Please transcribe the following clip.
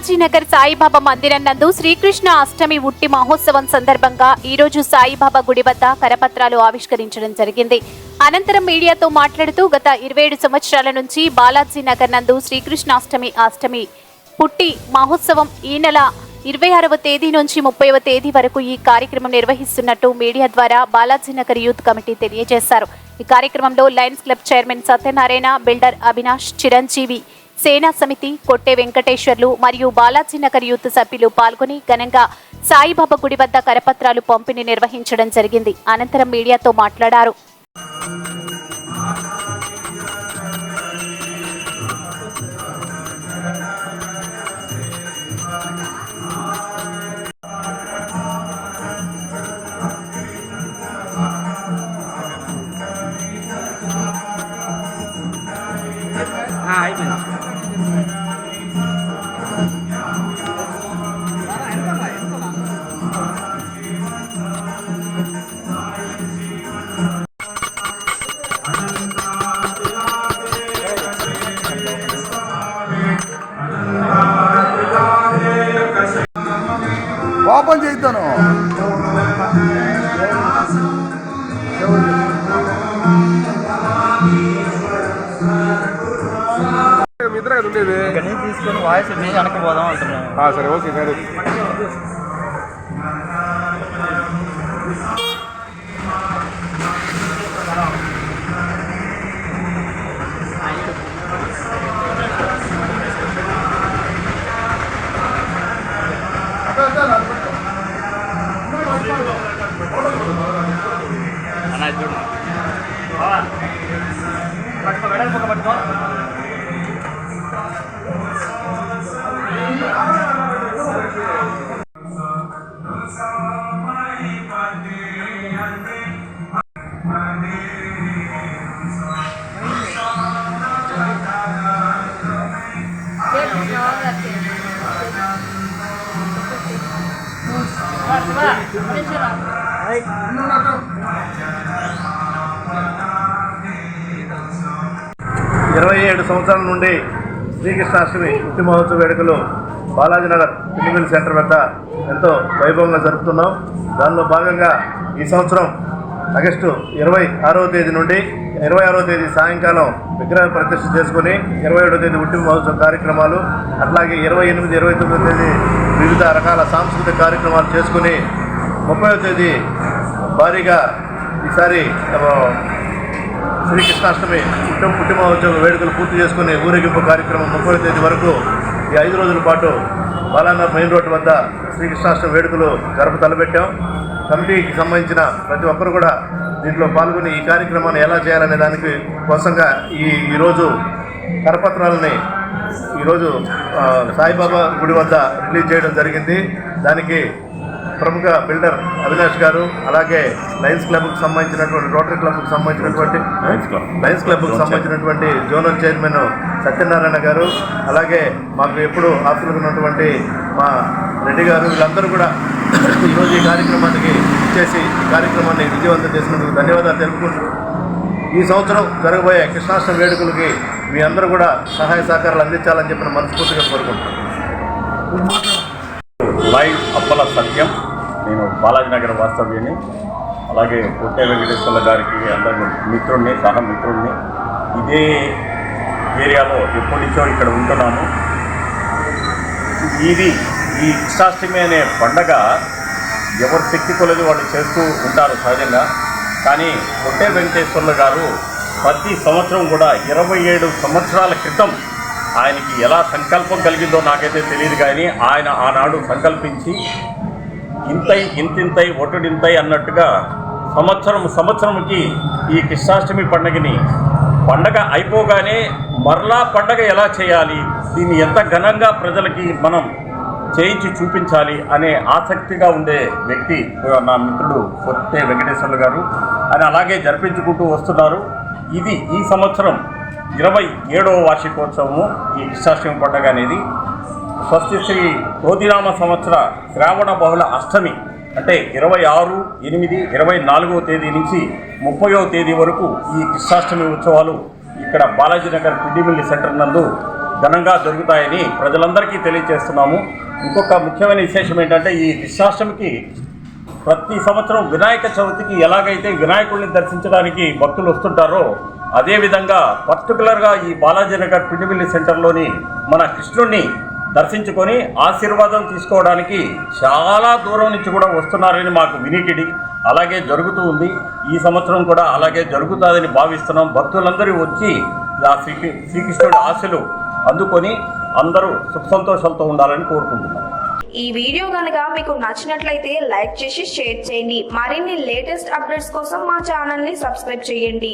బాలాజీనగర్ సాయిబాబా మందిరం నందు శ్రీకృష్ణ అష్టమి ఉట్టి మహోత్సవం సందర్భంగా ఈరోజు సాయిబాబా గుడి వద్ద కరపత్రాలు ఆవిష్కరించడం జరిగింది. అనంతరం మీడియాతో మాట్లాడుతూ గత 27 సంవత్సరాల నుంచి బాలాజీనగర్ నందు శ్రీకృష్ణాష్టమి పుట్టి మహోత్సవం ఈ నెల 26వ తేదీ నుంచి 30వ తేదీ వరకు ఈ కార్యక్రమం నిర్వహిస్తున్నట్టు మీడియా ద్వారా బాలాజీనగర్ యూత్ కమిటీ తెలియజేశారు. ఈ కార్యక్రమంలో Lions club chairman Satyanarayana, builder Avinash, Chiranjeevi, సేనా సమితి, కొట్టే వెంకటేశ్వర్లు మరియు బాలాజీనగర్ యూత్ సభ్యులు పాల్గొని ఘనంగా సాయిబాబా గుడి వద్ద కరపత్రాలు పంపిణీ నిర్వహించడం జరిగింది. అనంతరం మీడియాతో మాట్లాడారు. ఓపెన్ చేస్తాను. మిత్ర కదా ఉండేది తీసుకొని వాయిస్ వెనక్కి పోదాం అంటున్నాను. సరే, ఓకే. నేను 27 సంవత్సరాల నుండి శ్రీకృష్ణాష్టమి పుట్టి మహోత్సవ వేడుకలు బాలాజీనగర్ పిల్లిమిల్ సెంటర్ వద్ద ఎంతో వైభవంగా జరుపుతున్నాం. దానిలో భాగంగా ఈ సంవత్సరం ఆగస్టు 26వ తేదీ నుండి 26వ తేదీ సాయంకాలం విగ్రహ ప్రతిష్ఠ చేసుకుని 27వ తేదీ పుట్టి మహోత్సవ కార్యక్రమాలు, అట్లాగే 28, 29వ తేదీ వివిధ రకాల సాంస్కృతిక కార్యక్రమాలు చేసుకుని 30వ తేదీ భారీగా ఈసారి శ్రీకృష్ణాష్టమి పుట్టి మహోత్సవ వేడుకలు పూర్తి చేసుకుని ఊరేగింపు కార్యక్రమం 30వ తేదీ వరకు ఈ 5 రోజుల పాటు బాలానగర్ మెయిన్ రోడ్డు వద్ద శ్రీకృష్ణాష్టమి వేడుకలు తలపెట్టాం. కమిటీకి సంబంధించిన ప్రతి ఒక్కరు కూడా దీంట్లో పాల్గొని ఈ కార్యక్రమాన్ని ఎలా చేయాలనే దానికి కోసంగా ఈరోజు కరపత్రాలని ఈరోజు సాయిబాబా గుడి వద్ద రిలీజ్ చేయడం జరిగింది. దానికి ప్రముఖ బిల్డర్ అవినాష్ గారు, అలాగే లయన్స్ క్లబ్కు సంబంధించినటువంటి రోటరీ క్లబ్కు సంబంధించినటువంటి లయన్స్ క్లబ్కు సంబంధించినటువంటి జోనల్ చైర్మన్ సత్యనారాయణ గారు, అలాగే మాకు ఎప్పుడు ఆస్తులు ఉన్నటువంటి మా రెడ్డి గారు, వీళ్ళందరూ కూడా ఈరోజు ఈ కార్యక్రమానికి ఇచ్చేసి ఈ కార్యక్రమాన్ని విజయవంతం చేసినందుకు ధన్యవాదాలు తెలుపుకుంటూ ఈ సంవత్సరం జరగబోయే కృష్ణాష్టమి వేడుకలకి మీ అందరూ కూడా సహాయ సహకారాలు అందించాలని చెప్పిన మనస్ఫూర్తిగా కోరుకుంటున్నాను. లైవ్ అప్పల సత్యం, నేను బాలాజీనగర్ వాస్తవ్యాన్ని, అలాగే కొట్టే వెంకటేశ్వర్ల గారికి అందరూ మిత్రుడిని, సహమిత్రుడిని. ఇదే ఏరియాలో ఎప్పటి నుంచో ఇక్కడ ఉంటున్నాను. ఈ కృష్ణాష్టమి అనే పండగ ఎవరి శక్తి కొలది వాళ్ళు చేస్తూ ఉంటారు సహజంగా. కానీ కొట్టే వెంకటేశ్వర్ల గారు ప్రతి సంవత్సరం కూడా 27 సంవత్సరాల క్రితం ఆయనకి ఎలా సంకల్పం కలిగిందో నాకైతే తెలియదు, కానీ ఆయన ఆనాడు సంకల్పించి ఇంతింతై ఒటుడింతై అన్నట్టుగా సంవత్సరంకి ఈ కృష్ణాష్టమి పండగ అయిపోగానే మరలా పండగ ఎలా చేయాలి, దీన్ని ఎంత ఘనంగా ప్రజలకి మనం చేయించి చూపించాలి అనే ఆసక్తిగా ఉండే వ్యక్తి నా మిత్రుడు కొట్టే వెంకటేశ్వర్లు గారు. ఆయన అలాగే జరిపించుకుంటూ వస్తున్నారు. ఈ సంవత్సరం 27వ వార్షికోత్సవము ఈ కృష్ణాష్టమి పండుగ అనేది. స్వస్తి శ్రీ క్రోధినామ సంవత్సర శ్రావణ బహుళ అష్టమి అంటే 26/8/24వ తేదీ నుంచి 30వ తేదీ వరకు ఈ కృష్ణాష్టమి ఉత్సవాలు ఇక్కడ బాలాజీనగర్ పిడిమిల్లి సెంటర్ నందు ఘనంగా జరుగుతాయని ప్రజలందరికీ తెలియజేస్తున్నాము. ఇంకొక ముఖ్యమైన విశేషం ఏంటంటే ఈ కృష్ణాష్టమికి ప్రతి సంవత్సరం వినాయక చవితికి ఎలాగైతే వినాయకుడిని దర్శించడానికి భక్తులు వస్తుంటారో అదేవిధంగా పర్టికులర్గా ఈ బాలాజీ నగర్ పిండిమిల్లి సెంటర్లోని మన కృష్ణుడిని దర్శించుకొని ఆశీర్వాదం తీసుకోవడానికి చాలా దూరం నుంచి కూడా వస్తున్నారని మాకు వినికిడి. అలాగే జరుగుతూ ఉంది. ఈ సంవత్సరం కూడా అలాగే జరుగుతుందని భావిస్తున్నాం. భక్తులందరూ వచ్చి ఆ శ్రీకృష్ణుడి ఆశలు అందుకొని అందరూ సుఖ సంతోషాలతో ఉండాలని కోరుకుంటున్నాం. ఈ వీడియో కనుక మీకు నచ్చినట్లయితే లైక్ చేసి షేర్ చేయండి. మరిన్ని లేటెస్ట్ అప్డేట్స్ కోసం మా ఛానల్ ని సబ్స్క్రైబ్ చేయండి.